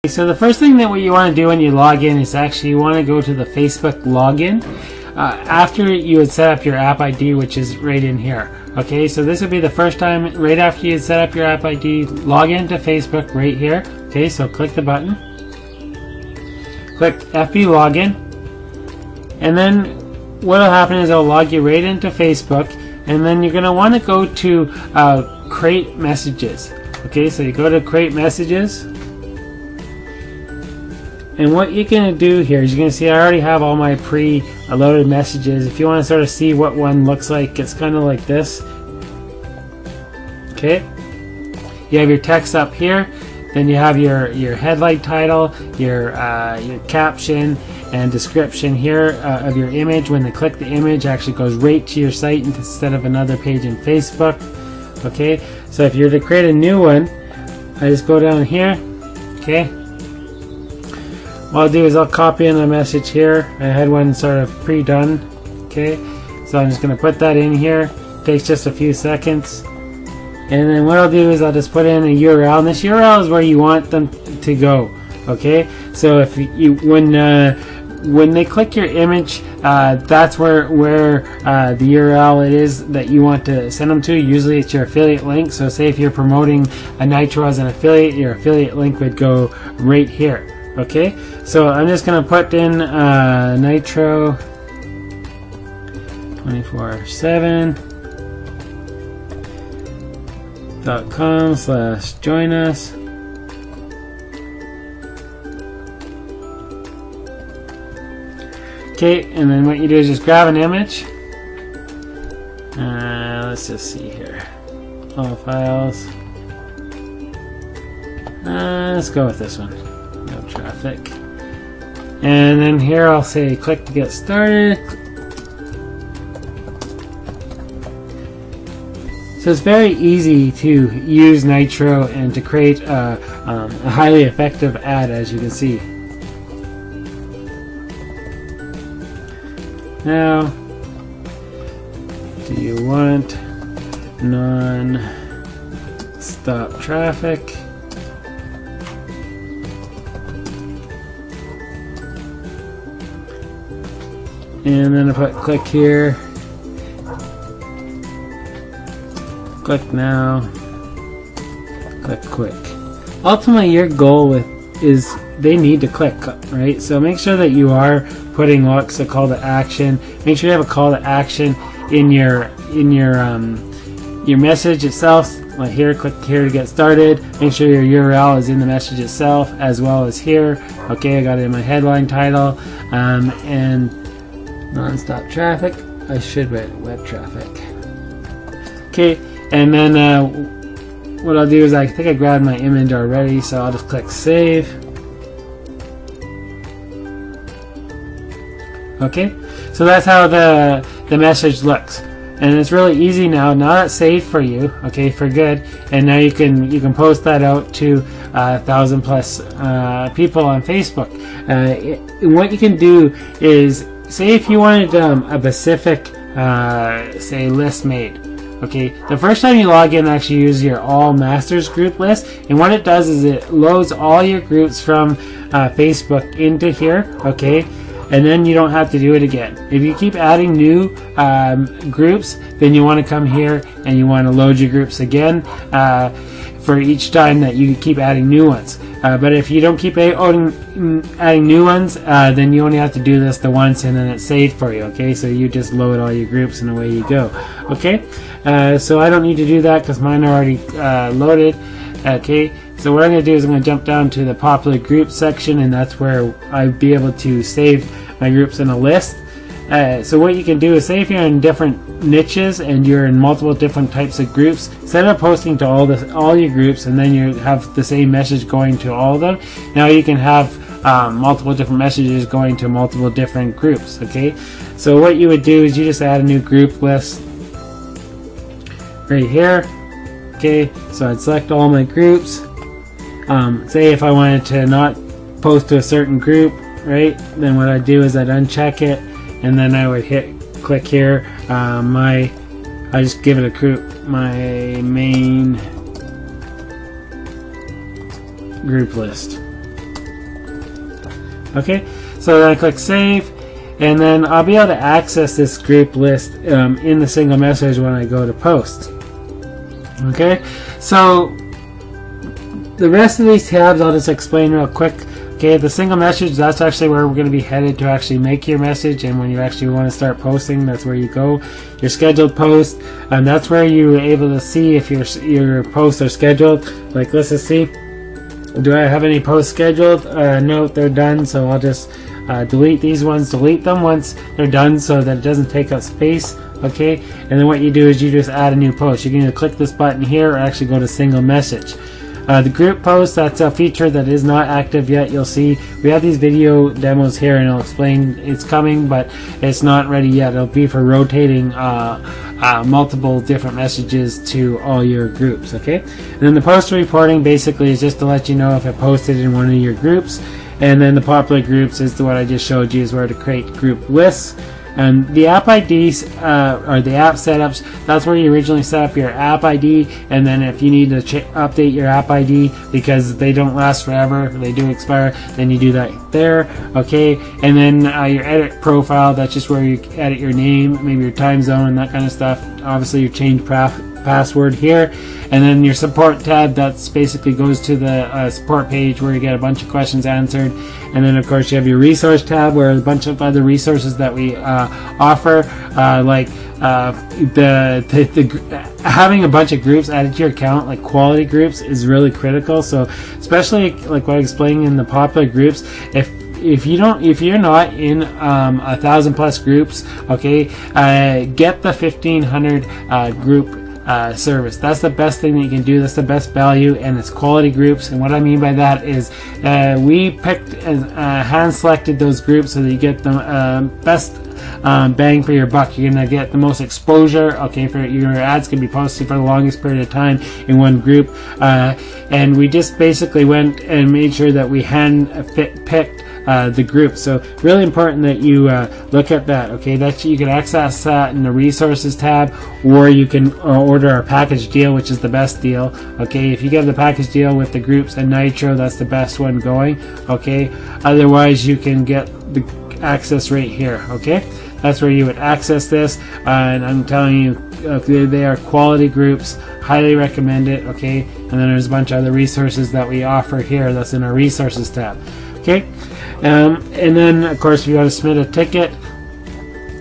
So the first thing that what you want to do when you log in is actually you want to go to the Facebook login after you had set up your app ID, which is right in here. Okay, so this would be the first time right after you had set up your app ID, log into Facebook right here. Okay, so click the button, click FB login, and then what will happen is it'll log you right into Facebook, and then you're going to want to go to create messages. Okay, so you go to create messages, and what you're going to do here is you're going to see I already have all my pre-loaded messages. If you want to sort of see what one looks like, it's kind of like this. Okay, you have your text up here, then you have your headline title, your caption and description here of your image. When they click the image, it actually goes right to your site instead of another page in Facebook. Okay, so if you're to create a new one, I just go down here. Okay, what I'll do is I'll copy in a message here. I had one sort of pre-done. Okay, so I'm just going to put that in here. It takes just a few seconds. And then what I'll do is I'll just put in a URL, and this URL is where you want them to go. Okay, so if you when they click your image, that's where the URL it is that you want to send them to. Usually it's your affiliate link. So say if you're promoting a Nitro as an affiliate, your affiliate link would go right here. Okay, so I'm just going to put in Nitro 24/7.com/join us. Okay, and then what you do is just grab an image. Let's just see here. All files. Let's go with this one. No traffic. And then here I'll say click to get started. So it's very easy to use Nitro and to create a highly effective ad, as you can see. Now, do you want non-stop traffic? And then I put click here, click now, click quick. Ultimately, your goal is they need to click, right? So make sure that you are putting what's a call to action. Make sure you have a call to action in your message itself. Like here, click here to get started. Make sure your URL is in the message itself as well as here. Okay, I got it in my headline title, and non-stop traffic. I should write web traffic. Okay, and then what I'll do is I think I grabbed my image already, so I'll just click save. Okay, so that's how the message looks, and it's really easy now. Now that's saved for you, okay, for good, and now you can post that out to 1,000+ people on Facebook. What you can do is, say if you wanted a specific say list made. Okay, the first time you log in, actually use your all masters group list, and what it does is it loads all your groups from Facebook into here. Okay, and then you don't have to do it again. If you keep adding new groups, then you want to come here and you want to load your groups again for each time that you keep adding new ones. But if you don't keep adding new ones, then you only have to do this the once, and then it's saved for you. Okay, so you just load all your groups and away you go. Okay, so I don't need to do that because mine are already loaded. Okay, so what I'm going to do is I'm going to jump down to the popular groups section, and that's where I'd be able to save my groups in a list. So what you can do is, say if you're in different niches and you're in multiple different types of groups, instead of posting to all your groups and then you have the same message going to all of them, now you can have multiple different messages going to multiple different groups. Okay, so what you would do is you just add a new group list right here. Okay, so I'd select all my groups. Say if I wanted to not post to a certain group, right, then what I'd do is I'd uncheck it, and then I would click here, I just give it a group, my main group list. Okay, so then I click save, and then I'll be able to access this group list in the single message when I go to post. Okay, so the rest of these tabs I'll just explain real quick. Okay, the single message, that's actually where we're going to be headed to actually make your message, and when you actually want to start posting, that's where you go. Your scheduled post, and that's where you're able to see if your posts are scheduled. Like, let's just see, do I have any posts scheduled? No, they're done, so I'll just delete these ones, delete them once they're done so that it doesn't take up space. Okay, and then what you do is you just add a new post. You can either click this button here or actually go to single message. The group post, that's a feature that is not active yet. You'll see we have these video demos here, and I'll explain it's coming, but it's not ready yet. It'll be for rotating multiple different messages to all your groups. Okay, and then the post reporting basically is just to let you know if it posted in one of your groups, and then the popular groups is what I just showed you, is where to create group lists. And the app IDs or the app setups, that's where you originally set up your app ID, and then if you need to update your app ID because they don't last forever, they do expire, then you do that there. Okay, and then your edit profile, that's just where you edit your name, maybe your time zone and that kind of stuff. Obviously you change password here, and then your support tab, that's basically goes to the support page where you get a bunch of questions answered. And then of course you have your resource tab where a bunch of other resources that we offer, like having a bunch of groups added to your account, like quality groups, is really critical. So especially like what I explained in the popular groups, if you're not in 1,000+ groups, okay, get the 1,500 group service. That's the best thing that you can do. That's the best value, and it's quality groups. And what I mean by that is we picked hand selected those groups so that you get the best bang for your buck. You're gonna get the most exposure. Okay, for your ads can be posted for the longest period of time in one group, and we just basically went and made sure that we picked the group. So really important that you look at that. Okay, that you can access that in the resources tab, or you can order our package deal, which is the best deal. Okay, if you get the package deal with the groups and Nitro, that's the best one going. Okay, otherwise you can get the access right here. Okay, that's where you would access this, and I'm telling you, they are quality groups. Highly recommend it. Okay, and then there's a bunch of other resources that we offer here. That's in our resources tab. Okay, and then of course if you want to submit a ticket,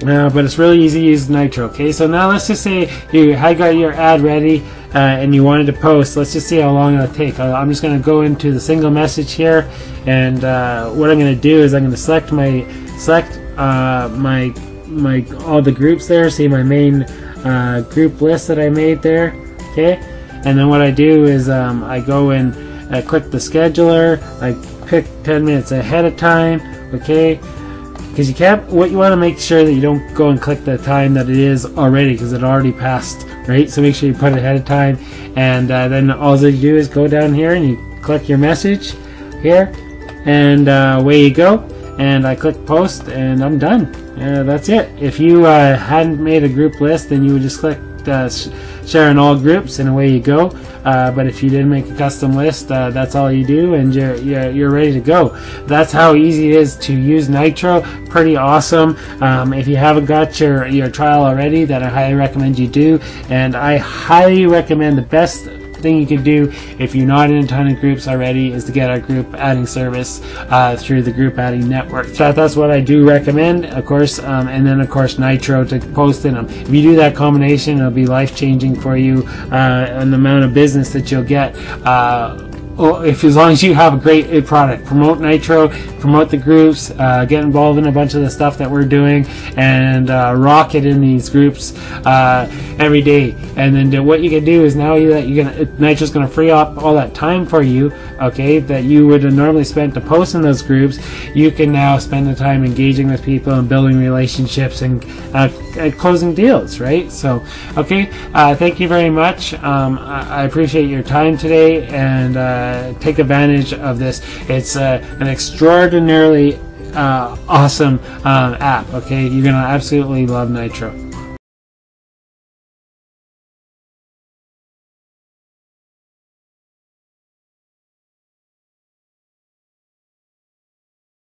but it's really easy to use Nitro. Okay, so now let's just say you got your ad ready and you wanted to post. Let's just see how long it'll take. I'm just going to go into the single message here, and what I'm going to do is I'm going to select my all the groups there. See my main group list that I made there. Okay, and then what I do is I go and click the scheduler. I pick 10 minutes ahead of time. Okay, because you can't, what you want to make sure that you don't go and click the time that it is already, because it already passed, right? So make sure you put it ahead of time, and then all you do is go down here and you click your message here, and away you go, and I click post, and I'm done. That's it. If you hadn't made a group list, then you would just click share in all groups, and away you go. But if you did make a custom list, that's all you do, and you're ready to go. That's how easy it is to use Nitro. Pretty awesome. If you haven't got your trial already, then I highly recommend you do, and I highly recommend the best thing you can do if you're not in a ton of groups already is to get our group adding service through the group adding network. So that's what I do recommend, of course, and then of course Nitro to post in them. If you do that combination, it'll be life-changing for you, and the amount of business that you'll get as long as you have a great product. Promote Nitro, promote the groups, get involved in a bunch of the stuff that we're doing, and rock it in these groups every day. And then what you can do is now Nitro's going to free up all that time for you, okay, that you would have normally spent to post in those groups. You can now spend the time engaging with people and building relationships and closing deals, right? So, okay, thank you very much. I appreciate your time today, and take advantage of this. It's an extraordinarily awesome app. Okay, you're gonna absolutely love Nitro.